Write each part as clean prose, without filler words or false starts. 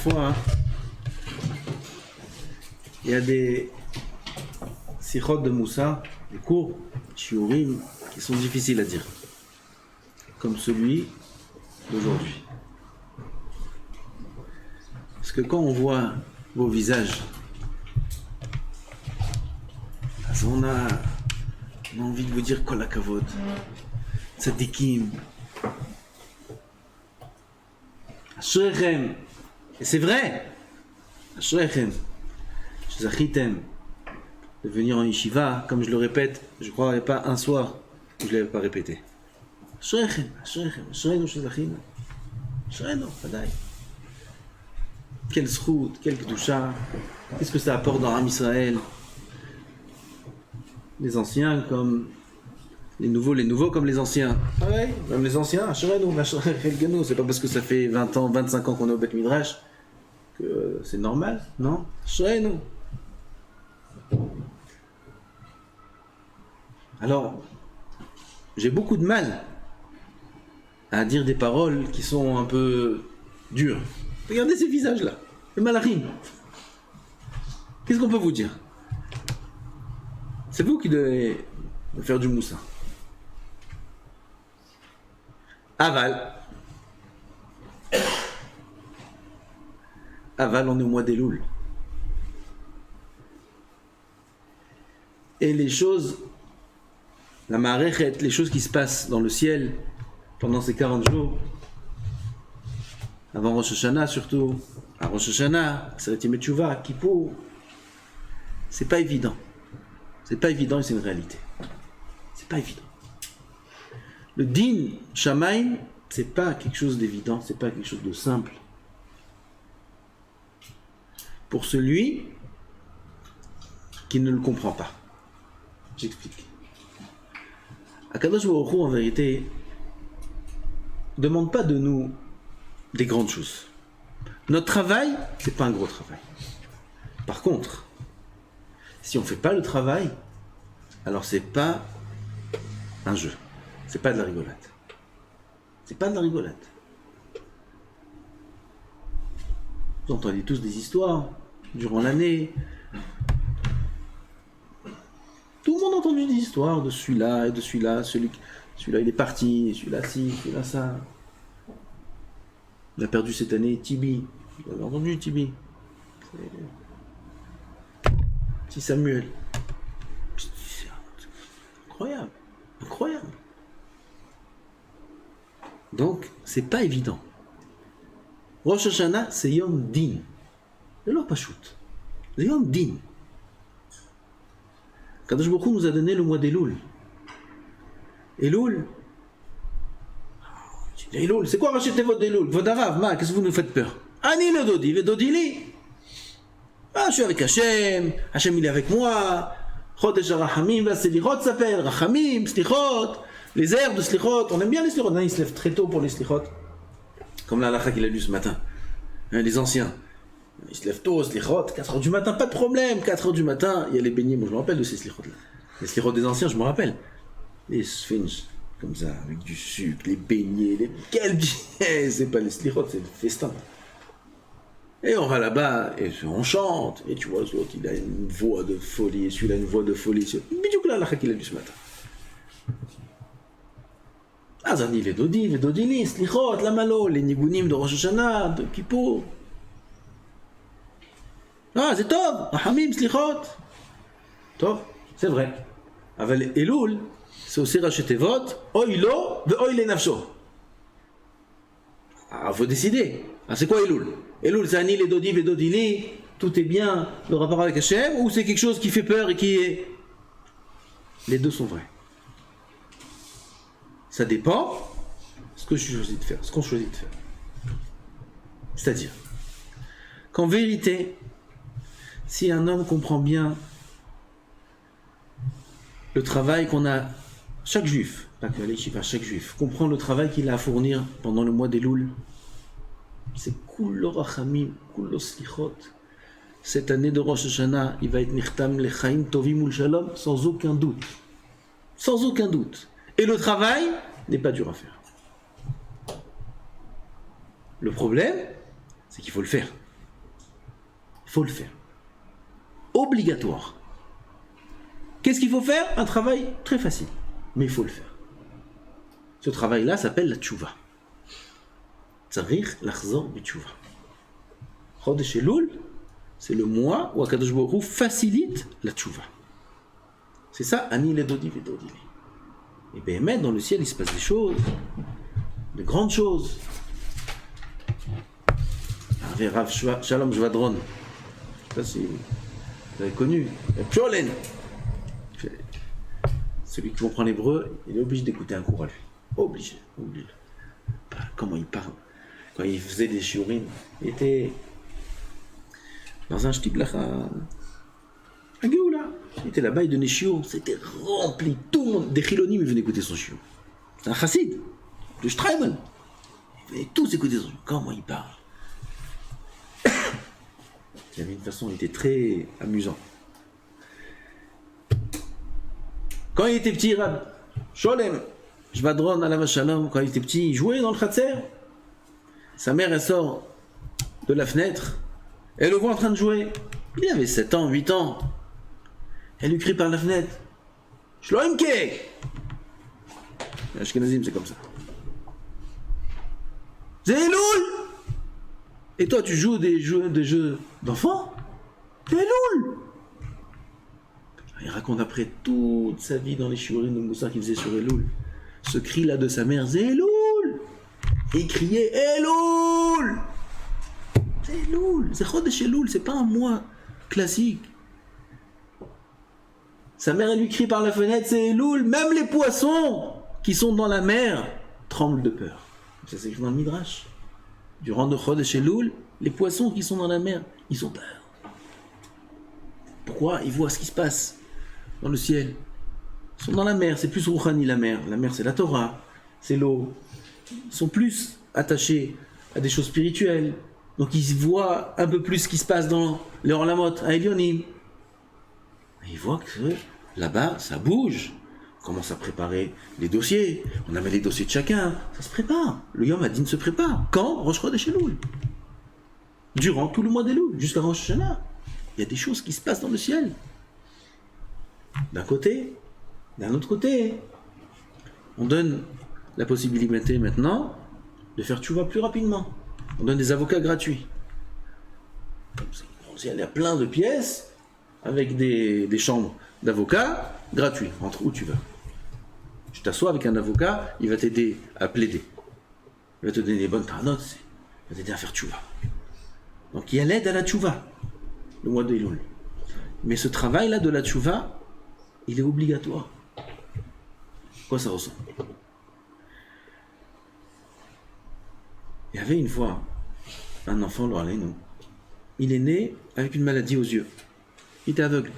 Parfois, hein, il y a des sikhot de Moussa, des cours, shiurim, qui sont difficiles à dire. Comme celui d'aujourd'hui. Parce que quand on voit vos visages, on a envie de vous dire Kol HaKavod, Tzadikim, Ashrechem, et c'est vrai, Ashrechem, Zachitem, de venir en yeshiva, comme je le répète, je crois qu'il n'y a pas un soir où je ne l'avais pas répété. Ashrechem, Ashrechem, Ashrenu Shezachim, Ashrenu, Fadaï. Quelle zchut, quelle kedusha, qu'est-ce que ça apporte dans Am Israël? Les anciens comme les nouveaux comme les anciens. Ah ouais, même les anciens, c'est pas parce que ça fait 20 ans, 25 ans qu'on est au Beth Midrash que c'est normal, non? Alors, j'ai beaucoup de mal à dire des paroles qui sont un peu dures. Regardez ces visages-là, le malachim. Qu'est-ce qu'on peut vous dire? C'est vous qui devez faire du moussa. Aval, on est au mois d'Elul. Et les choses, la marechet, les choses qui se passent dans le ciel pendant ces 40 jours, avant Rosh Hashanah surtout, à Rosh Hashanah, Seret Yemei Teshuvah, Kippour, c'est pas évident. C'est pas évident et c'est une réalité. C'est pas évident. Le din Shamaim, c'est pas quelque chose d'évident, c'est pas quelque chose de simple. Pour celui qui ne le comprend pas. J'explique. Akadosh Baruch Hu, en vérité, ne demande pas de nous des grandes choses. Notre travail, c'est pas un gros travail. Par contre, si on ne fait pas le travail, alors c'est pas un jeu. C'est pas de la rigolade. C'est pas de la rigolade. Vous entendez tous des histoires durant l'année. Tout le monde a entendu des histoires de celui-là et de celui-là. Celui-là il est parti, celui-là ci, celui-là ça. On a perdu cette année Tibi. Vous avez entendu Tibi? Petit Samuel. C'est incroyable. Incroyable. Donc, c'est pas évident. Rosh Hashanah, c'est Yom Din. C'est pas Pachout. C'est Yom Din. Kadosh Baruch Hu nous a donné le mois d'Elul. Elul. Elul, c'est quoi racheter votre Elul? Votre Arav, qu'est-ce que vous nous faites peur? Ani le Dodi, le Dodili. Ah, je suis avec Hachem, Hachem il est avec moi. Chodesh Rachamim, va Selichot s'appelle, Rachamim, Slichot, les airs de Slichot, on aime bien les Slichot, ils se lèvent très tôt pour les Slichot. Comme la halakha qu'il a lu ce matin, les anciens. Ils se lèvent tôt, Slichot, 4h du matin, pas de problème, 4h du matin, il y a les beignets, moi je me rappelle de ces Slichot là. Les Slichot des anciens, je me rappelle. Les sphinx, comme ça, avec du sucre, les beignets, quel bien, c'est pas les Slichot, c'est le festin. Et on va là-bas, et on chante, et tu vois, l'autre, il a une voix de folie, et celui-là, une voix de folie. Bidiouk la halakha qu'il a lu ce matin. Azani, les Dodili, Slichot, la Malo, les Nigunim de Rosh Hashanah, de Kippour. Ah, c'est Tov, Rahamim, Slichot. Tov, c'est vrai. Avec Elul, c'est aussi racheter vote, Oilo, ve Oile Nafsho. Ah, faut décider. Ah, c'est quoi Elul? Elul, c'est Ani, les Dodi, les Dodili, tout est bien, le rapport avec Hachem, ou c'est quelque chose qui fait peur et qui est... Les deux sont vrais. Ça dépend de ce que je choisis de faire, ce qu'on choisit de faire. C'est-à-dire, qu'en vérité, si un homme comprend bien le travail qu'on a, chaque juif, pas que les chiffres, chaque juif, comprend le travail qu'il a à fournir pendant le mois d'Elul, c'est Kullo Rachamim, Kullo Slichot. Cette année de Rosh Hashanah, il va être Nichtam Lechaim Tovim Ul Shalom, sans aucun doute. Sans aucun doute. Et le travail n'est pas dur à faire. Le problème, c'est qu'il faut le faire. faut le faire. Obligatoire. Qu'est-ce qu'il faut faire? Un travail très facile, mais il faut le faire. Ce travail-là s'appelle la tchouva. Tzarich lachzor b'tchouva. Chodesh Elul, c'est le mois où Akadosh Baruch Hu facilite la tchouva. C'est ça, Ani le Dodi Vedodi. Et bien, dans le ciel, il se passe des choses, de grandes choses. Rav Shalom Jvadron, je ne sais pas si vous avez connu, Psholen. Celui qui comprend l'hébreu, il est obligé d'écouter un cours à lui. Obligé. Comment il parle. Quand il faisait des shiurim, il était dans un shtiblach à Géoula. Il était là-bas, il donnait shiur. C'était rempli. Tout le monde, des chilonim, ils venaient écouter son shiur. C'est un chassid, de Streimel. Ils venaient tous écouter son shiur. Comment il parle. Il avait une façon, il était très amusant. Quand il était petit, Rab Sholem, Jvadron, Alav Shalom, quand il était petit, il jouait dans le Khatser. Sa mère, elle sort de la fenêtre, elle le voit en train de jouer. Il avait 7 ans, 8 ans. Elle lui crie par la fenêtre, Shloimke! Ashkenazim, c'est comme ça. Zéloul! Et toi, tu joues des jeux d'enfants? Zéloul! Il raconte après toute sa vie dans les shiurim de Moussa qu'il faisait sur Elul. Ce cri-là de sa mère, Zéloul! Et il criait Elul! Elul! C'est Chodesh Elul, c'est pas un mois classique. Sa mère, elle lui crie par la fenêtre, c'est Elul! Même les poissons qui sont dans la mer tremblent de peur. Ça c'est écrit dans le Midrash. Durant le Chodesh Elul, les poissons qui sont dans la mer, ils ont peur. Pourquoi? Ils voient ce qui se passe dans le ciel. Ils sont dans la mer, c'est plus Rouhani la mer. La mer c'est la Torah, c'est l'eau. Ils sont plus attachés à des choses spirituelles. Donc ils voient un peu plus ce qui se passe dans les Orlamot, à Elionim. Et ils voient que là-bas, ça bouge. On commence à préparer les dossiers. On amène les dossiers de chacun. Ça se prépare. Le Yom Hadin se prépare. Quand? Rosh Chodesh Elul. Durant tout le mois d'Elul, jusqu'à Rosh Hashanah. Il y a des choses qui se passent dans le ciel. D'un côté, d'un autre côté, on donne la possibilité maintenant de faire tchouva plus rapidement. On donne des avocats gratuits. Il y a plein de pièces avec des chambres d'avocats gratuits. Entre où tu veux. Tu t'assois avec un avocat, il va t'aider à plaider. Il va te donner des bonnes tarnotes, il va t'aider à faire tchouva. Donc il y a l'aide à la tchouva, le mois de Elul. Mais ce travail-là de la tchouva, il est obligatoire. Quoi ça ressemble? Il y avait une fois un enfant, nous. Il est né avec une maladie aux yeux. Il était aveugle.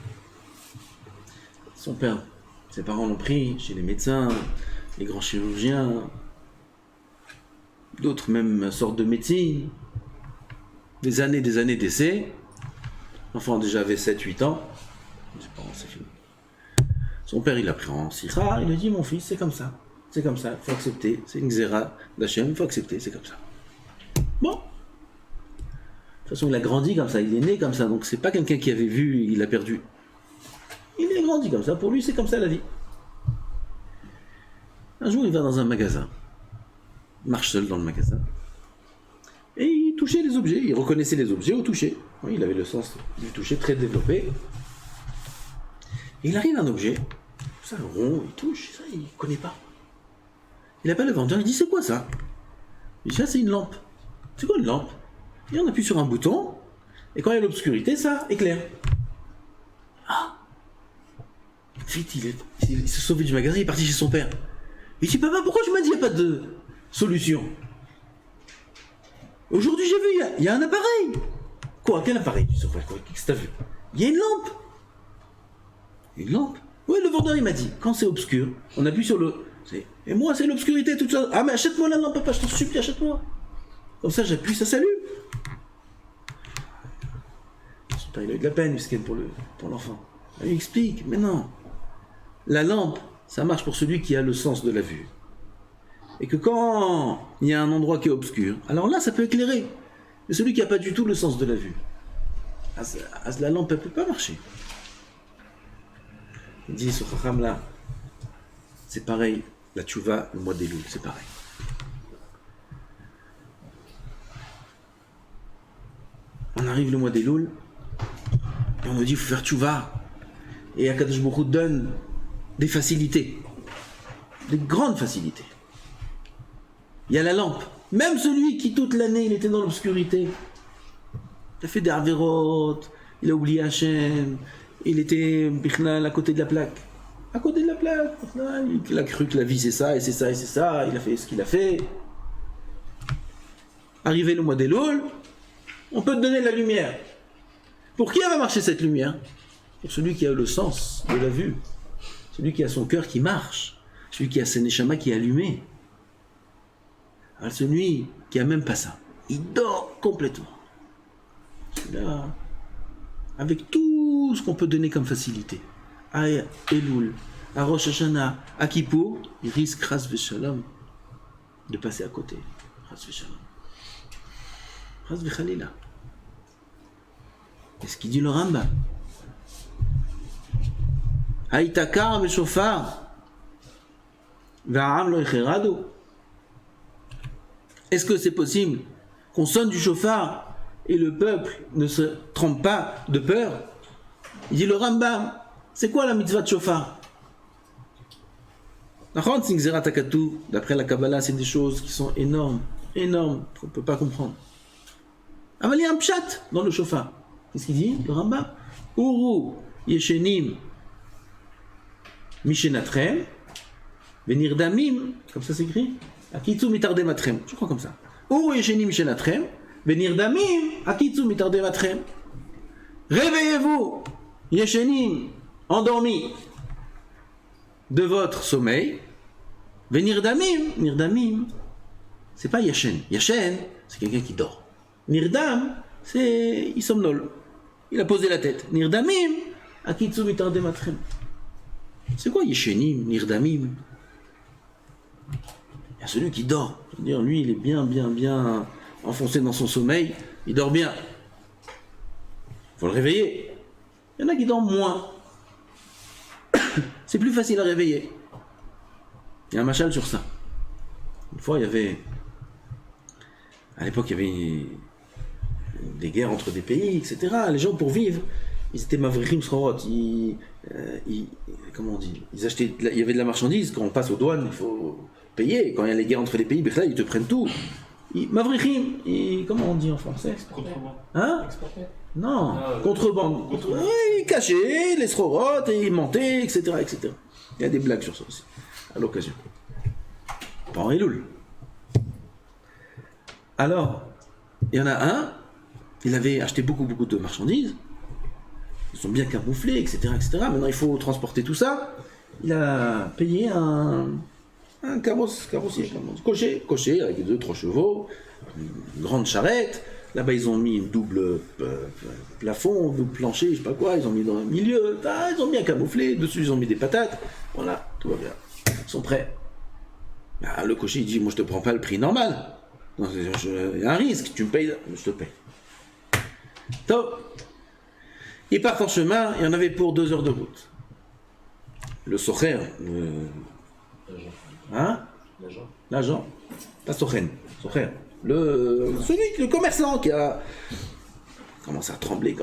Son père, ses parents l'ont pris chez les médecins, les grands chirurgiens, d'autres même sortes de médecine. Des années d'essais. L'enfant déjà avait 7-8 ans. Ses parents, c'est fini. Son père, il l'a pris en sikha, il a dit, mon fils, c'est comme ça. C'est comme ça, il faut accepter. C'est une xéra d'Hachem, il faut accepter, c'est comme ça. Bon. De toute façon, il a grandi comme ça, il est né comme ça, donc c'est pas quelqu'un qui avait vu, il a perdu. Il est grandi comme ça, pour lui, c'est comme ça la vie. Un jour, il va dans un magasin. Il marche seul dans le magasin. Et il touchait les objets, il reconnaissait les objets au toucher. Oui, il avait le sens du toucher très développé. Et il arrive à un objet, ça rond, il touche, ça il ne connaît pas. Il appelle le vendeur, il dit c'est quoi ça? Il dit ça c'est une lampe. C'est quoi une lampe? Et on appuie sur un bouton, et quand il y a l'obscurité, ça éclaire. Ah! Vite, il s'est sauvé du magasin, il est parti chez son père. Il dit papa, pourquoi tu m'as dit qu'il n'y a pas de solution? Aujourd'hui j'ai vu, il y a un appareil. Quoi? Quel appareil? Qu'est-ce que t'as vu? Il y a une lampe. Une lampe? Oui, le vendeur il m'a dit, quand c'est obscur, on appuie sur le... Et moi c'est l'obscurité, toute ça. Ah mais achète-moi la lampe papa, je t'en supplie, achète-moi. Comme ça j'appuie, ça s'allume. Son père il a eu de la peine, Miskin, pour l'enfant. Il explique, mais non. La lampe, ça marche pour celui qui a le sens de la vue. Et que quand il y a un endroit qui est obscur, alors là ça peut éclairer. Mais celui qui n'a pas du tout le sens de la vue, la lampe ne peut pas marcher. Il dit, ce Chacham là, c'est pareil, la tchouva, le mois d'Elul, c'est pareil. On arrive le mois d'Elul, et on nous dit, il faut faire tchouva. Et Akadosh Baruch Hu donne des facilités, des grandes facilités. Il y a la lampe. Même celui qui toute l'année, il était dans l'obscurité, il a fait des avérotes, il a oublié Hachem, il était Bichnal à côté de la plaque. À côté de la plaque, il a cru que la vie c'est ça, et c'est ça, et c'est ça, il a fait ce qu'il a fait. Arrivé le mois d'Elul, on peut te donner de la lumière. Pour qui va marcher cette lumière? Pour celui qui a le sens de la vue, celui qui a son cœur qui marche, celui qui a ses neshama qui est allumé. Alors celui qui a même pas ça, il dort complètement. Celui-là, avec tout ce qu'on peut donner comme facilité, à Elul, à Rosh Hashanah, à Kippour, il risque, Chas v'Shalom, de passer à côté. Chas v'Shalom. Chas v'Chalila. C'est ce qu'il dit le Rambam. Haïtakar v'shofar, v'a'am lo icheradu. Est-ce que c'est possible qu'on sonne du chauffard et le peuple ne se trompe pas de peur? Il dit le Rambam, c'est quoi la mitzvah de chauffard? D'après la Kabbalah, c'est des choses qui sont énormes, énormes, qu'on ne peut pas comprendre. Ah, mais il y a un pshat dans le chauffard. Qu'est-ce qu'il dit, le Rambam? Uru yeshenim mishenatrem venirdamim, comme ça s'écrit, akitsu mitardematrem, je crois comme ça. Uru yeshenim mishenatrem venirdamim akitsu mitardematrem. Réveillez-vous, yeshenim, endormis de votre sommeil. Venirdamim, nirdamim, c'est pas yashen. Yashen, c'est quelqu'un qui dort. Nirdam, c'est il somnole. Il a posé la tête. Nirdamim, akitsu mitardematrem. C'est quoi yeshenim, nirdamim? Il y a celui qui dort. C'est-à-dire, lui, il est bien enfoncé dans son sommeil. Il dort bien. Il faut le réveiller. Il y en a qui dorment moins. C'est plus facile à réveiller. Il y a un machal sur ça. Une fois, il y avait... À l'époque, il y avait des guerres entre des pays, etc. Les gens, pour vivre, ils étaient mavrichim srorot. Comment on dit? Ils achetaient... Il y avait de la marchandise. Quand on passe aux douanes, il faut payer. Quand il y a les guerres entre les pays, là, ils te prennent tout. Mavrichim, comment on dit en français? Contrebande. Hein? Exporté. Non, contrebande. Ils cachaient les srorotes et ils mentaient, etc., etc. Il y a des blagues sur ça aussi, à l'occasion. Pas en Elul. Alors, il y en a un, il avait acheté beaucoup de marchandises, ils sont bien camouflés, etc., etc. Maintenant, il faut transporter tout ça. Il a payé un carrossier, cocher, avec 2-3 chevaux, une grande charrette. Là-bas, ils ont mis une double plafond, double plancher, je sais pas quoi, ils ont mis dans le milieu, ils ont bien camouflé, dessus ils ont mis des patates, voilà, tout va bien. Ils sont prêts. Le cocher, il dit, moi je te prends pas le prix normal. Il y a un risque, tu me payes, je te paye. Top. Ils partent en chemin, il y en avait pour 2 heures de route. Le socher, l'agent, pas sochen, socher. Le commerçant qui a commencé à trembler.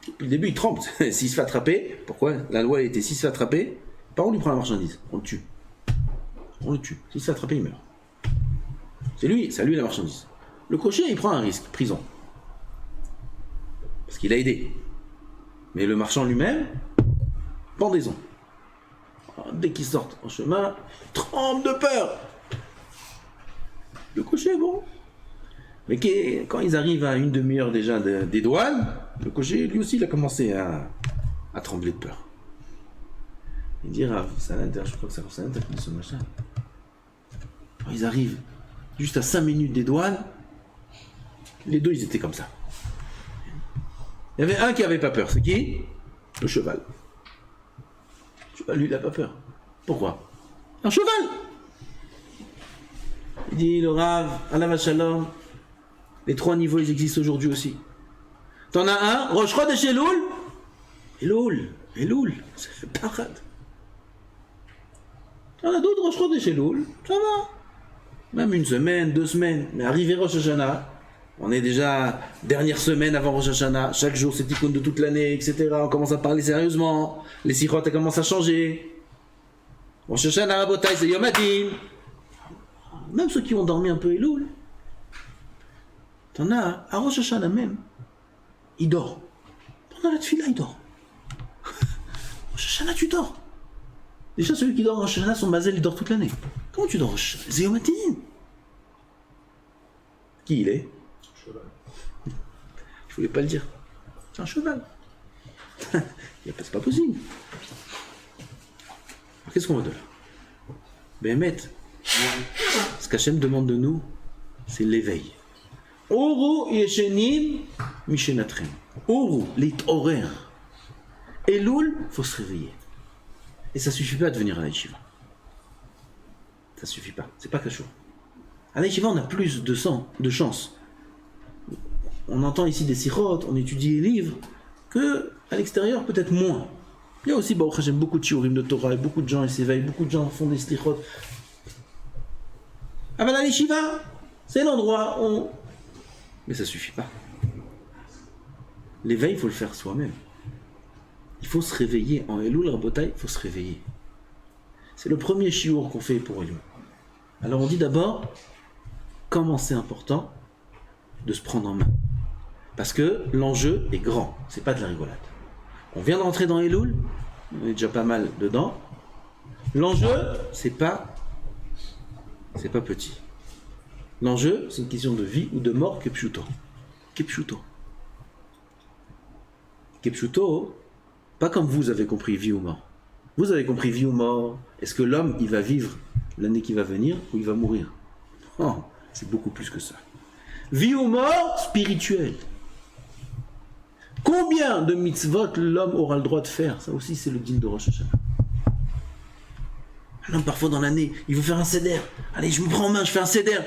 Depuis le début, il tremble. S'il se fait attraper, pourquoi? La loi était, s'il se fait attraper, pas on lui prend la marchandise, on le tue. S'il se fait attraper, il meurt. C'est à lui la marchandise. Le cocher, il prend un risque, prison. Parce qu'il a aidé. Mais le marchand lui-même, pendaison. Alors, dès qu'ils sortent en chemin, il tremble de peur. Le cocher, bon. Mais quand ils arrivent à une demi-heure déjà des douanes, le cocher, lui aussi, il a commencé à trembler de peur. Il dit, je crois que c'est Salanter qui dit ce machin. Quand ils arrivent juste à 5 minutes des douanes, les deux, ils étaient comme ça. Il y avait un qui avait pas peur, c'est qui? Le cheval. Le cheval, lui, il n'a pas peur. Pourquoi? Un cheval! Il dit, le Rav, Alav Shalom, les 3 niveaux, ils existent aujourd'hui aussi. T'en as un, Rosh Chodesh Elul, c'est parade. T'en as d'autres, Rosh Chodesh Elul, ça va. Même une semaine, 2 semaines. Mais arrivé Rosh Hashanah, on est déjà dernière semaine avant Rosh Hashanah, chaque jour c'est tikkun de toute l'année, etc. On commence à parler sérieusement, les sikhot commencent à changer. Rosh Hashanah, Rabotai, c'est Yom Hadin. Même ceux qui ont dormi un peu Elul, t'en as, à Rosh Hashanah même, il dort. Pendant la tefila, il dort. Rosh Hashanah, tu dors. Déjà, celui qui dort en Rosh Hashanah, son mazel, il dort toute l'année. Comment tu dors en Rosh Hashanah? C'est Yom Hadin. Qui il est? Je voulais pas le dire. C'est un cheval. C'est pas possible. Alors, qu'est-ce qu'on veut de là? Béhémet. Ce qu'Hachem demande de nous, c'est l'éveil. Oru yeshenim mishenatrim. Oru, l'itorer. Elul, faut se réveiller. Et ça suffit pas de venir à la yeshiva. Ça suffit pas. C'est pas cachot. À la yeshiva, on a plus de chance. On entend ici des sikhot, on étudie les livres, que à l'extérieur, peut-être moins. Il y a aussi, Baruch Hashem, beaucoup de shiurim de Torah, et beaucoup de gens s'éveillent, beaucoup de gens font des slichot. Ah ben la yeshiva, c'est l'endroit où... Mais ça suffit pas. L'éveil, il faut le faire soi-même. Il faut se réveiller. En Elul, Rabotai, il faut se réveiller. C'est le premier shiur qu'on fait pour Elul. Alors on dit d'abord, comment c'est important de se prendre en main. Parce que l'enjeu est grand, c'est pas de la rigolade. On vient de rentrer dans Elul, on est déjà pas mal dedans. L'enjeu, c'est pas petit. L'enjeu, c'est une question de vie ou de mort, kepshuto. Kepshuto. Kepshuto, pas comme vous avez compris vie ou mort. Vous avez compris vie ou mort. Est-ce que l'homme, il va vivre l'année qui va venir ou il va mourir? Oh, c'est beaucoup plus que ça. Vie ou mort spirituelle. Combien de mitzvot l'homme aura le droit de faire? Ça aussi, c'est le din de Rosh Hashanah. Un homme, parfois dans l'année, il veut faire un seder. Allez, je me prends en main, je fais un seder.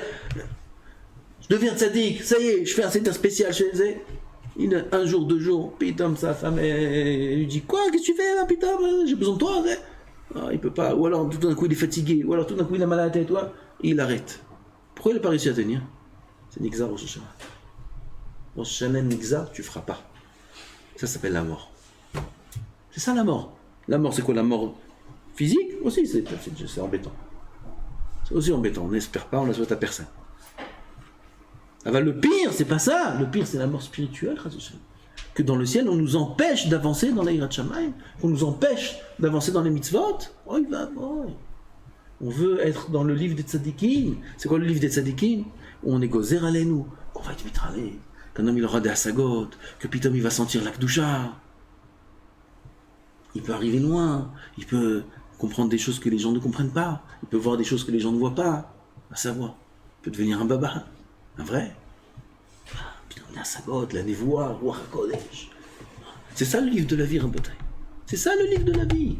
Je deviens tzaddik, ça y est, je fais un seder spécial chez eux. Il a 1 jour, 2 jours, pitam, sa femme, elle lui dit quoi? Qu'est-ce que tu fais là, pitam? J'ai besoin de toi. Ah, il peut pas. Ou alors tout d'un coup il est fatigué, ou alors tout d'un coup il a mal à la tête, toi, et il arrête. Pourquoi il n'a pas réussi à tenir? C'est Nixar Rosh Hashanah. Rosh Hashanah Nixar, tu feras pas. Ça s'appelle la mort. C'est ça la mort. La mort, c'est quoi? La mort physique aussi, c'est embêtant. C'est aussi embêtant. On n'espère pas, on la souhaite à personne. Ah bah, le pire, c'est pas ça. Le pire, c'est la mort spirituelle. Que dans le ciel, on nous empêche d'avancer dans la Yirat Shamayim, qu'on nous empêche d'avancer dans les mitzvot. Oh, on veut être dans le livre des tzadikim. C'est quoi le livre des tzadikim? Où on est gozer alenu. On va être mitralé. Qu'un homme il aura des hasagot, que pitom il va sentir la kedusha. Il peut arriver loin, il peut comprendre des choses que les gens ne comprennent pas, il peut voir des choses que les gens ne voient pas, à savoir, il peut devenir un baba, un vrai. Pitom il a hasagot, la nevoa, roi HaKodesh. C'est ça le livre de la vie, Rabotai. C'est ça le livre de la vie.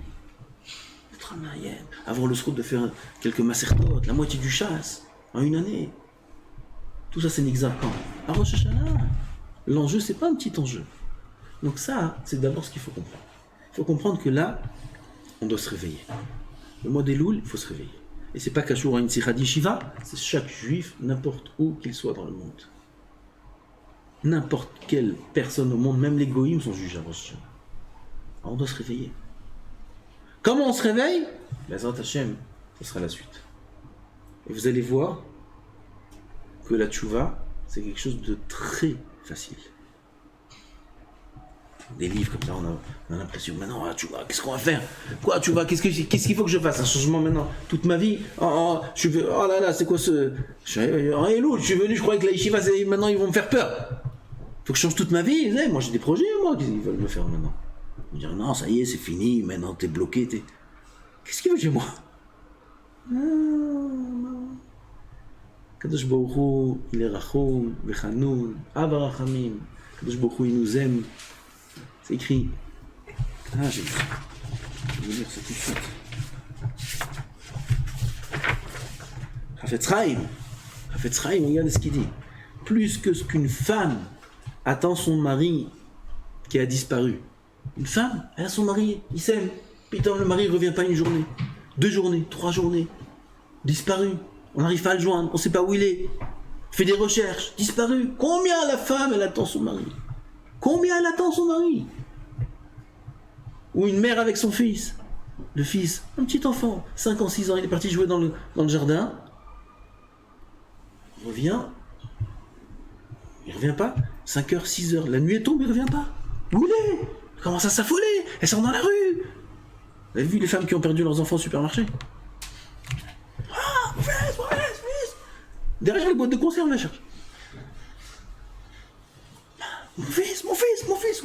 Avoir le scoop de faire quelques masertot, la moitié du chasse, en 1 année. Tout ça, c'est n'exemple. À Rosh Hashanah, l'enjeu, c'est pas un petit enjeu. Donc ça, c'est d'abord ce qu'il faut comprendre. Il faut comprendre que là, on doit se réveiller. Le mois d'Elul, il faut se réveiller. Et c'est pas qu'à jour à une sikha d'Yeshiva, c'est chaque juif, n'importe où qu'il soit dans le monde. N'importe quelle personne au monde, même les goïms sont jugés à Rosh Hashanah. Alors on doit se réveiller. Comment on se réveille? Bezrat Hashem, ce sera la suite. Et vous allez voir que la tchouva, c'est quelque chose de très facile. Des livres comme ça, on a l'impression, maintenant, ah, tchouva, qu'est-ce qu'on va faire? Quoi, tchouva, qu'est-ce qu'il faut que je fasse? Un changement maintenant? Toute ma vie? Oh là là, c'est quoi ce... je suis venu, je croyais que la yeshiva, maintenant ils vont me faire peur. Faut que je change toute ma vie. Moi j'ai des projets, moi, qu'est-ce qu'ils veulent me faire maintenant? Ils vont dire, non, ça y est, c'est fini, maintenant t'es bloqué, Qu'est-ce qu'il veut chez moi? Kadosh Baruch Hu, il est Rachum, Vechanoun, Ava Rachamim. Kadosh Baruch Hu, il nous aime. C'est écrit. Ah, je vais vous lire ça tout de suite. Chafetz Chaim, regardez ce qu'il dit. Plus que ce qu'une femme attend son mari qui a disparu. Une femme, elle a son mari, il s'aime. Putain, le mari ne revient pas une journée, 2 journées, 3 journées. Disparu. On n'arrive pas à le joindre, on ne sait pas où il est. Fait des recherches, disparu. Combien la femme, elle attend son mari? Combien elle attend son mari? Ou une mère avec son fils. Le fils, un petit enfant, 5 ans, 6 ans, il est parti jouer dans le jardin. Il revient. Il revient pas. 5 heures, 6 heures, la nuit est tombée, il revient pas. Où il est? Elle commence à s'affoler. Elle sort dans la rue. Vous avez vu les femmes qui ont perdu leurs enfants au supermarché? Ah, mon fils, derrière les boîtes de conserve, la cherche. Mon fils, où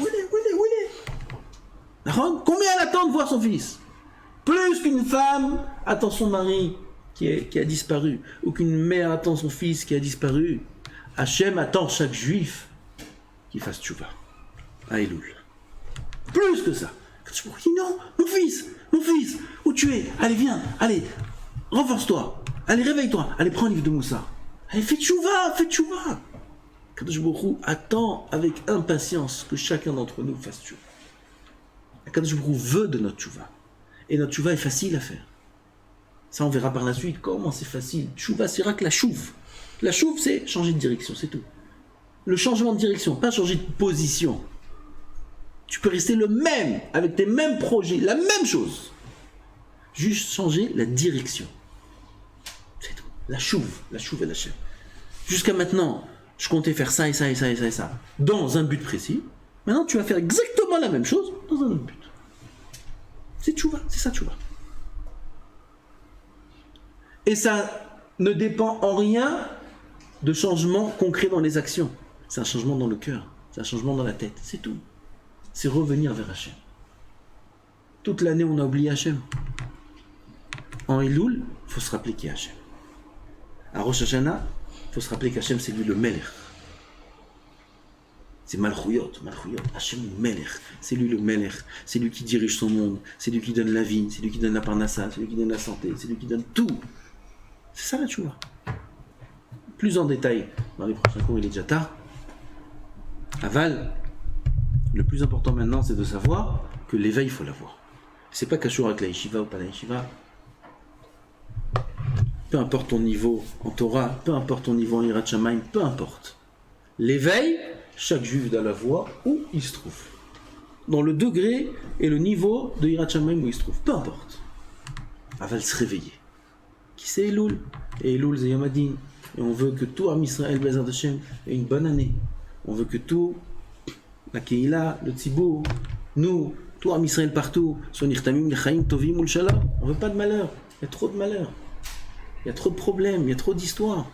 il est? D'accord? Combien elle attend de voir son fils? Plus qu'une femme attend son mari qui a disparu, ou qu'une mère attend son fils qui a disparu. Hachem attend chaque juif qui fasse tchouva. À Elul. Plus que ça. Quand je me dis non, mon fils, où tu es? Allez, viens, allez, renforce-toi, allez, réveille-toi, allez, prends un livre de Moussa. Allez, fais tchouva. Kadosh Baruch Hu attend avec impatience que chacun d'entre nous fasse tchouva. Kadosh Baruch Hu veut de notre tchouva. Et notre tchouva est facile à faire. Ça, on verra par la suite comment c'est facile. Tchouva, c'est que la chouve. La chouve, c'est changer de direction, c'est tout. Le changement de direction, pas changer de position. Tu peux rester le même, avec tes mêmes projets, la même chose. Juste changer la direction. C'est tout. La chouve et la chaîne. Jusqu'à maintenant, je comptais faire ça et ça et ça et ça et ça, dans un but précis. Maintenant, tu vas faire exactement la même chose dans un autre but. C'est tchouva, c'est ça tchouva. Et ça ne dépend en rien de changement concret dans les actions. C'est un changement dans le cœur, c'est un changement dans la tête, c'est tout. C'est revenir vers Hachem. Toute l'année, on a oublié Hachem. En Elul, il faut se rappeler qui est Hachem. À Rosh Hashanah, il faut se rappeler qu'Hachem, c'est lui le Melech. C'est Malchouyot. Hachem Melech. C'est lui le Melech. C'est lui qui dirige son monde. C'est lui qui donne la vie. C'est lui qui donne la parnassa. C'est lui qui donne la santé. C'est lui qui donne tout. C'est ça la tchouva. Plus en détail, dans les prochains cours, il est déjà tard. Aval, le plus important maintenant, c'est de savoir que l'éveil, il faut l'avoir. C'est pas cachour avec la yeshiva ou pas la yeshiva. Peu importe ton niveau en Torah, peu importe ton niveau en Yirat Shamayim, peu importe. L'éveil, chaque juif doit l'avoir où il se trouve. Dans le degré et le niveau de Yirat Shamayim où il se trouve, peu importe. Aval se réveiller. Qui c'est Elul? Et Elul, c'est Yom Hadin. Et on veut que tout Am Israël, Bezrat Hashem, ait une bonne année. On veut que tout, la Keila, le Tzibour, nous, tout Am Israël partout, soient nirtamim, lechaim, tovim, ul shalom. On veut pas de malheur. Il y a trop de malheur. Il y a trop de problèmes. Il y a trop d'histoires.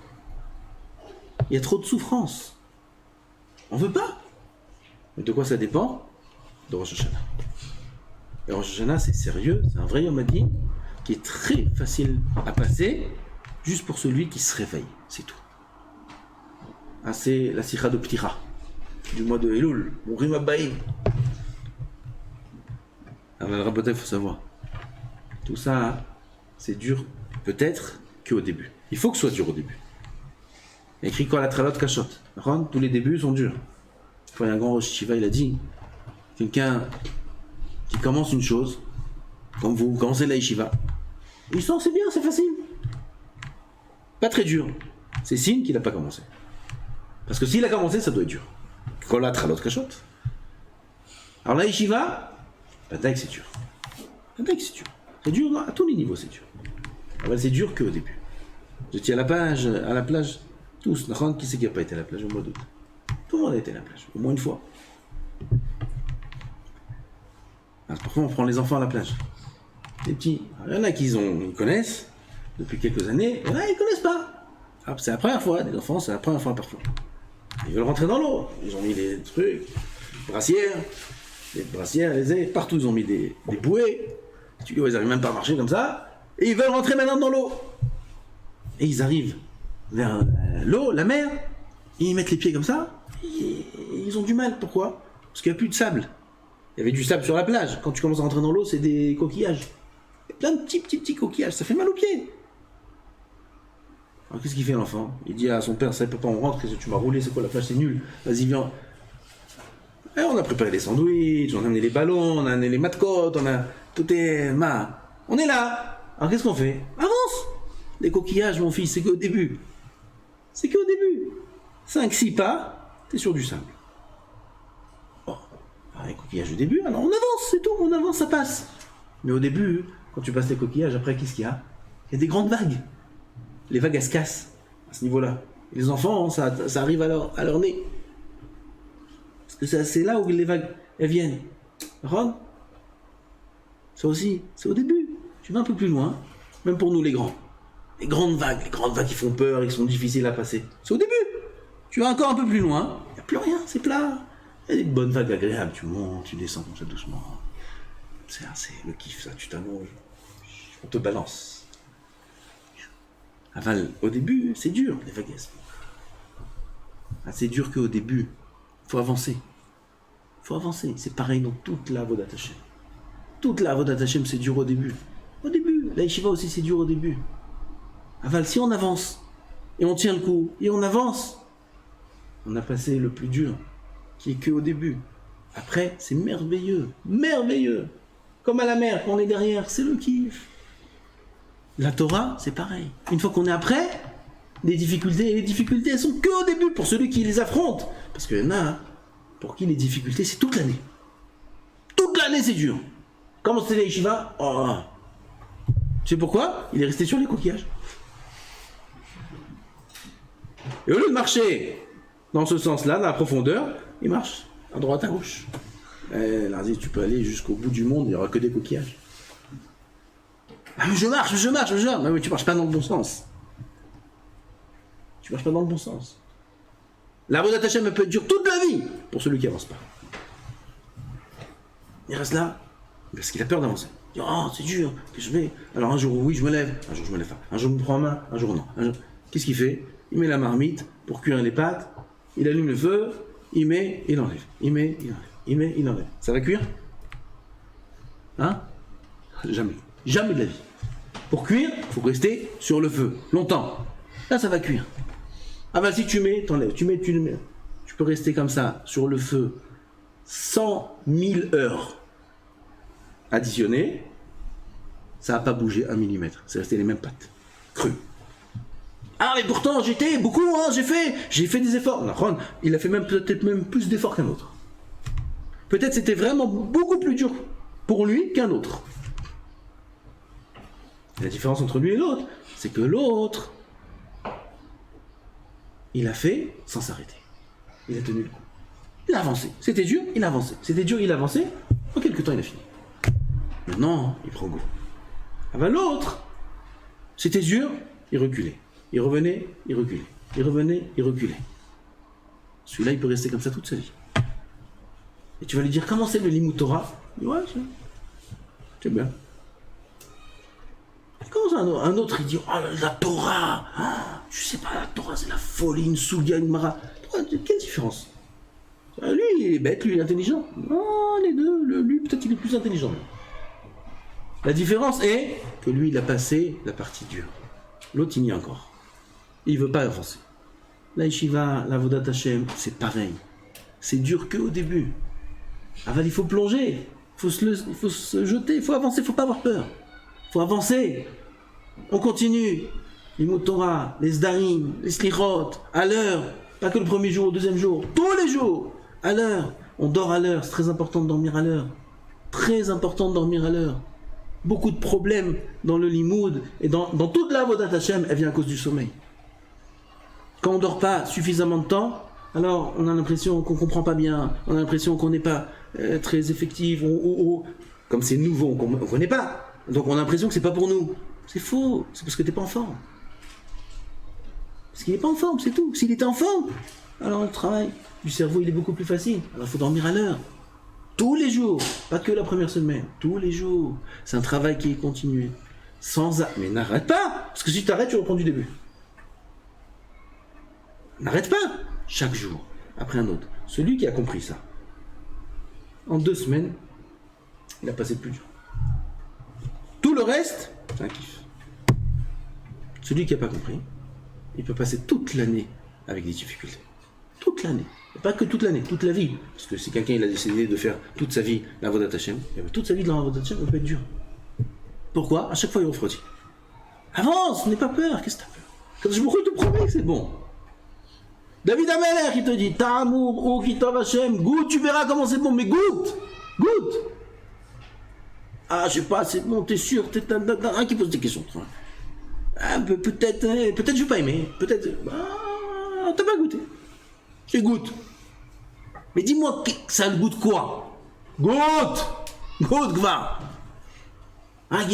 Il y a trop de souffrances. On veut pas. Mais de quoi ça dépend? De Rosh Hashanah. Et Rosh Hashanah, c'est sérieux. C'est un vrai Yom Hadin qui est très facile à passer juste pour celui qui se réveille. C'est tout. Ah, c'est la sikha de Ptira du mois de Elul. Mourim Abbaïm. Alors, le raboté, il faut savoir. Tout ça, c'est dur, peut-être, qu'au début. Il faut que ce soit dur au début. Il y a écrit quoi la tralot kachot. Tous les débuts sont durs. Il y a un grand Rosh Shiva, il a dit quelqu'un qui commence une chose, comme vous commencez la yeshiva, il sent c'est bien, c'est facile. Pas très dur. C'est signe qu'il n'a pas commencé. Parce que s'il a commencé, ça doit être dur. Kol la tralot kachot. Alors la yeshiva, peut-être que c'est dur. Peut-être que c'est dur. C'est dur à tous les niveaux, c'est dur. Alors, c'est dur qu'au début. J'étais à la plage, tous. Qui c'est qui n'a pas été à la plage au mois d'août? Tout le monde a été à la plage, au moins une fois. Alors, parfois, on prend les enfants à la plage. Les petits. Alors, il y en a qui ils connaissent depuis quelques années, il y en a qui ne connaissent pas. Alors, c'est la première fois, les enfants, c'est la première fois parfois. Ils veulent rentrer dans l'eau. Ils ont mis des trucs, des brassières, partout ils ont mis des bouées. Ils n'arrivent même pas à marcher comme ça. Et ils veulent rentrer maintenant dans l'eau. Et ils arrivent vers l'eau, la mer, et ils mettent les pieds comme ça, et ils ont du mal. Pourquoi? Parce qu'il n'y a plus de sable. Il y avait du sable sur la plage. Quand tu commences à rentrer dans l'eau, c'est des coquillages. Il y a plein de petits coquillages, ça fait mal aux pieds. Alors qu'est-ce qu'il fait l'enfant? Il dit à son père, ça papa, on rentre, qu'est-ce que tu m'as roulé, c'est quoi la plage, c'est nul. Vas-y, viens. Et on a préparé les sandwichs, on a amené les ballons, on a amené les mascottes, tout est... On est là. Alors qu'est-ce qu'on fait? Avance. Les coquillages, mon fils, c'est qu'au début. C'est qu'au début. 5-6 pas, t'es sur du sable. Bon, les coquillages au début, alors on avance, c'est tout, on avance, ça passe. Mais au début, quand tu passes les coquillages, après, qu'est-ce qu'il y a? Il y a des grandes vagues. Les vagues, elles se cassent à ce niveau-là. Les enfants, ça arrive à leur nez. Parce que c'est là où les vagues, elles viennent. Ron, ça aussi, c'est au début. Tu vas un peu plus loin, même pour nous les grands. Les grandes vagues qui font peur et qui sont difficiles à passer. C'est au début. Tu vas encore un peu plus loin, il n'y a plus rien, c'est plat. Il y a des bonnes vagues agréables, tu montes, tu descends comme ça doucement. C'est le kiff, ça, tu t'allonges. On te balance. Aval, au début, c'est dur, les vagues. C'est dur qu'au début. Il faut avancer. C'est pareil dans toute la Avodat Hashem. Toute la Avodat Hashem, c'est dur au début. Au début. La Yeshiva aussi, c'est dur au début. Aval, si on avance, et on tient le coup, et on avance, on a passé le plus dur, qui est qu'au début. Après, c'est merveilleux. Merveilleux. Comme à la mer, quand on est derrière, c'est le kiff. La Torah, c'est pareil. Une fois qu'on est après, les difficultés, elles sont qu'au début pour celui qui les affronte. Parce qu'il y en a pour qui les difficultés, c'est toute l'année. Toute l'année, c'est dur. Comment c'était la yeshiva? Tu sais pourquoi? Il est resté sur les coquillages. Et au lieu de marcher dans ce sens-là, dans la profondeur, il marche à droite, à gauche. Larzi, tu peux aller jusqu'au bout du monde, il n'y aura que des coquillages. Ah, mais je marche. Mais tu marches pas dans le bon sens. La Avodat Hashem peut être dure toute la vie pour celui qui avance pas. Il reste là parce qu'il a peur d'avancer. Il dit, c'est dur, que je vais. Alors un jour oui je me lève, un jour je me lève pas. Un jour je me prends en main, un jour non. Qu'est-ce qu'il fait? Il met la marmite pour cuire les pâtes, il allume le feu, il met, il enlève. Il met, il enlève. Ça va cuire? Jamais. Jamais de la vie. Pour cuire, il faut rester sur le feu, longtemps. Là, ça va cuire. Si tu mets, t'enlèves. Tu mets. Tu peux rester comme ça, sur le feu, 100 000 heures additionnées. Ça n'a pas bougé 1 millimètre. C'est resté les mêmes pâtes. Crues. Mais pourtant, j'étais beaucoup, j'ai fait des efforts. Non, Ron, il a fait peut-être même plus d'efforts qu'un autre. Peut-être c'était vraiment beaucoup plus dur pour lui qu'un autre. La différence entre lui et l'autre, c'est que l'autre, il a fait sans s'arrêter. Il a tenu le coup. Il a avancé. C'était dur, il a avancé. C'était dur, il a avancé. En quelques temps, il a fini. Maintenant, il prend goût. L'autre, c'était dur, il reculait. Il revenait, il reculait. Il revenait, il reculait. Celui-là, il peut rester comme ça toute sa vie. Et tu vas lui dire, comment c'est le Limud Torah? Il dit, ouais, c'est bien. Quand un autre, il dit, la Torah, je sais pas, la Torah, c'est la folie, une souga, une mara. Quelle différence? Lui, il est bête, lui, il est intelligent. Non, les deux, lui, peut-être il est plus intelligent. La différence est que lui, il a passé la partie dure. L'autre, il y est encore. Il veut pas avancer. La yeshiva, la Avodat Hashem, c'est pareil. C'est dur qu'au début. Il faut plonger, il faut se jeter, il faut avancer, il faut pas avoir peur. Il faut avancer. On continue. Les Limud Torah, les Sdarim, les Slichot, à l'heure. Pas que le premier jour, le deuxième jour. Tous les jours, à l'heure. On dort à l'heure. C'est très important de dormir à l'heure. Très important de dormir à l'heure. Beaucoup de problèmes dans le Limoud et dans toute la Avodat Hashem, elle vient à cause du sommeil. Quand on ne dort pas suffisamment de temps, alors on a l'impression qu'on ne comprend pas bien, on a l'impression qu'on n'est pas très effectif, comme c'est nouveau, on ne connaît pas. Donc on a l'impression que c'est pas pour nous. C'est faux, c'est parce que tu n'es pas en forme. Parce qu'il n'est pas en forme, c'est tout. S'il était en forme, alors le travail du cerveau il est beaucoup plus facile. Alors il faut dormir à l'heure. Tous les jours, pas que la première semaine, tous les jours. C'est un travail qui est continué. Mais n'arrête pas, parce que si tu arrêtes, tu reprends du début. N'arrête pas, chaque jour, après un autre. Celui qui a compris ça, en 2 semaines, il a passé le plus dur. Tout le reste, c'est un kiff. Celui qui n'a pas compris, il peut passer toute l'année avec des difficultés. toute l'année. Et pas que toute l'année, toute la vie. Parce que si quelqu'un il a décidé de faire toute sa vie l'avodat Hashem, toute sa vie de l'avodat Hashem, ça peut être dur. Pourquoi? À chaque fois il refroidit. Avance, n'aie pas peur, qu'est-ce que t'as peur? Quand je te promets que c'est bon. David Ameler, il te dit, Ta'amour, ou Kitov Hashem, goûte, tu verras comment c'est bon, mais goûte! Goûte! Ah, je sais pas, c'est bon, t'es sûr, t'es un qui pose des questions. Ah, peut-être je vais pas aimer, peut-être. Ah, t'as pas goûté. Je goûte. Mais dis-moi, ça a le goût de quoi? Goûte! Goûte, Gvar! Ah,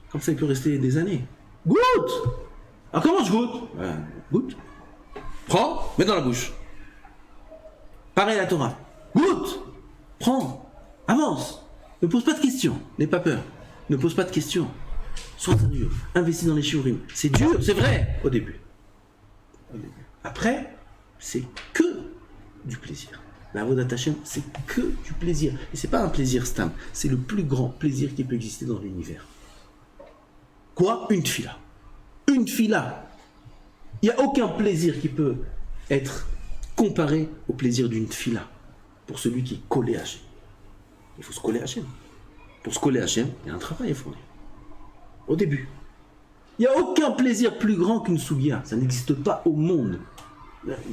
comme ça, il peut rester des années. Goûte! Alors comment je goûte? Goûte. Prends, mets dans la bouche. Pareil la Torah. Goûte! Prends, avance. Ne pose pas de questions, n'aie pas peur. Ne pose pas de questions. Sois sérieux. Investis dans les shiurim. C'est dur, c'est vrai, au début. Après, c'est que du plaisir. La Avodat Hashem, c'est que du plaisir. Et c'est pas un plaisir stam, c'est le plus grand plaisir qui peut exister dans l'univers. Quoi? Une tfila. Une tfila. Il n'y a aucun plaisir qui peut être comparé au plaisir d'une tfila. Pour celui qui est collé à Hashem. Il faut se coller à Hashem. Pour se coller à Hashem, il y a un travail à fournir. Au début. Il n'y a aucun plaisir plus grand qu'une sougia. Ça n'existe pas au monde.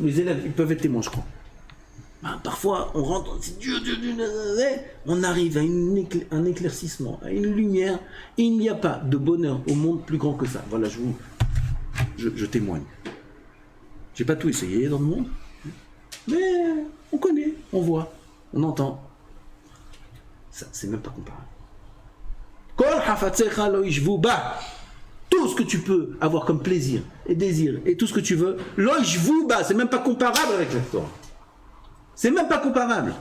Les élèves, ils peuvent être témoins, je crois. Parfois, on rentre, c'est dur, on arrive à un éclaircissement, à une lumière. Il n'y a pas de bonheur au monde plus grand que ça. Voilà, je témoigne. J'ai pas tout essayé dans le monde, mais on connaît, on voit, on entend. Ça, c'est même pas comparable. Tout ce que tu peux avoir comme plaisir et désir et tout ce que tu veux, c'est même pas comparable avec la Torah. C'est même pas comparable.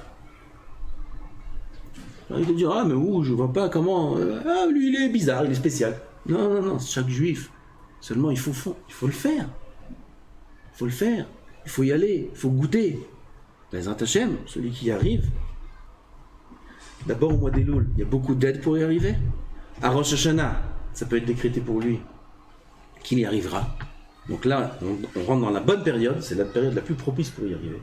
Alors, il te dit, ah mais où, je vois pas comment, lui il est bizarre, il est spécial. Non, chaque juif, seulement il faut le faire. Il faut le faire, il faut y aller, il faut goûter. Les Hashem, celui qui y arrive, d'abord au mois d'Elul, il y a beaucoup d'aide pour y arriver. À Rosh Hashanah, ça peut être décrété pour lui qu'il y arrivera. Donc là, on rentre dans la bonne période, c'est la période la plus propice pour y arriver.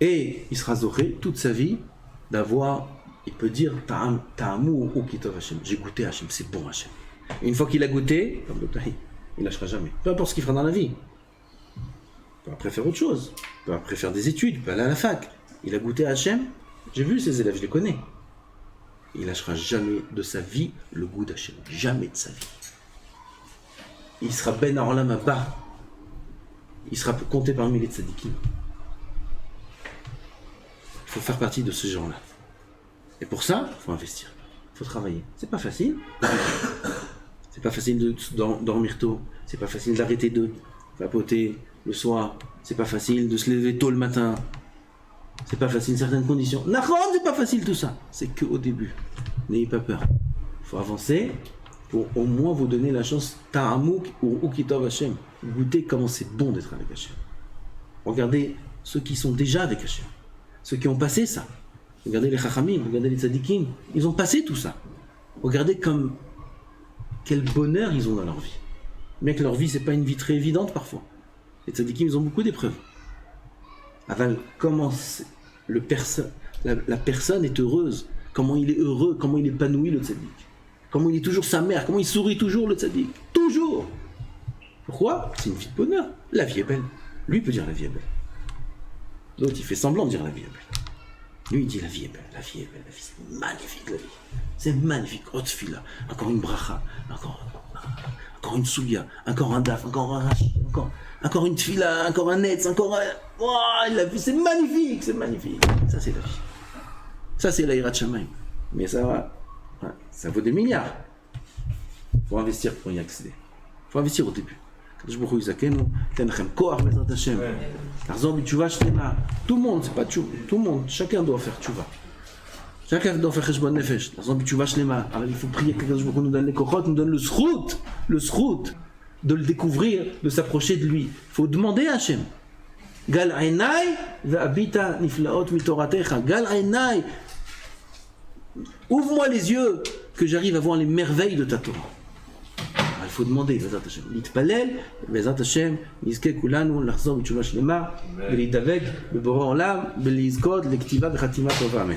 Et il sera zoré toute sa vie d'avoir, il peut dire, Ta'amour ou Kitov Hashem. J'ai goûté Hashem, c'est bon Hashem. Et une fois qu'il a goûté, il lâchera jamais. Peu importe ce qu'il fera dans la vie. Il peut après faire autre chose. Il peut après faire des études, il peut aller à la fac. Il a goûté à Hashem. J'ai vu ses élèves, je les connais. Il lâchera jamais de sa vie le goût d'Hashem. Jamais de sa vie. Il sera ben Olam Haba. Il sera compté parmi les tzadikim. Il faut faire partie de ce genre-là. Et pour ça, il faut investir. Il faut travailler. C'est pas facile. C'est pas facile de dormir tôt. C'est pas facile d'arrêter de vapoter le soir. C'est pas facile de se lever tôt le matin. C'est pas facile certaines conditions. Nachon, c'est pas facile tout ça. C'est que au début. N'ayez pas peur. Il faut avancer pour au moins vous donner la chance Ta'amouk ou Kitov Hashem. Goûtez comment c'est bon d'être avec Hashem. Regardez ceux qui sont déjà avec Hashem. Ceux qui ont passé ça. Regardez les Chachamim, regardez les Tzadikim. Ils ont passé tout ça. Regardez comme quel bonheur ils ont dans leur vie. Bien que leur vie, c'est pas une vie très évidente parfois. Les Tzadikim, ils ont beaucoup d'épreuves. Avant, comment la personne est heureuse, comment il est heureux, comment il est épanoui le Tzadik. Comment il est toujours sa mère, comment il sourit toujours le Tzadik. Toujours. Pourquoi? C'est une vie de bonheur. La vie est belle. Lui il peut dire la vie est belle. L'autre il fait semblant de dire la vie est belle. Lui il dit la vie est belle, la vie est belle, la vie c'est magnifique la vie. C'est magnifique. Haute fila, encore une bracha, encore une soulia, encore un daf, encore un rachid, encore une tfila, encore un netz, encore un... Oh, la vie, c'est magnifique, c'est magnifique. Ça, c'est la vie. Ça, c'est la Hirat Shamayim. Mais ça vaut des milliards. Il faut investir pour y accéder. Il faut investir au début. Tout le monde, c'est pas tchouva. Tout le monde, chacun doit faire tchouva. Chacun doit faire cheshbon nefesh. Alors il faut prier que Kadosh Baruch Hu nous donne les kochot, nous donne le srout, de le découvrir, de s'approcher de lui. Il faut demander à Hashem. Gal einai ve'abita niflaot mitoratecha. Gal einai. Ouvre-moi les yeux que j'arrive à voir les merveilles de ta Torah. Il faut demander, בעזרת השם, להתפלל, בעזרת השם, נזכה כולנו לחזור בתשובה שלמה, ולהתדבק בבורא עולם, ולזכות לכתיבה וחתימה טובה, אמן.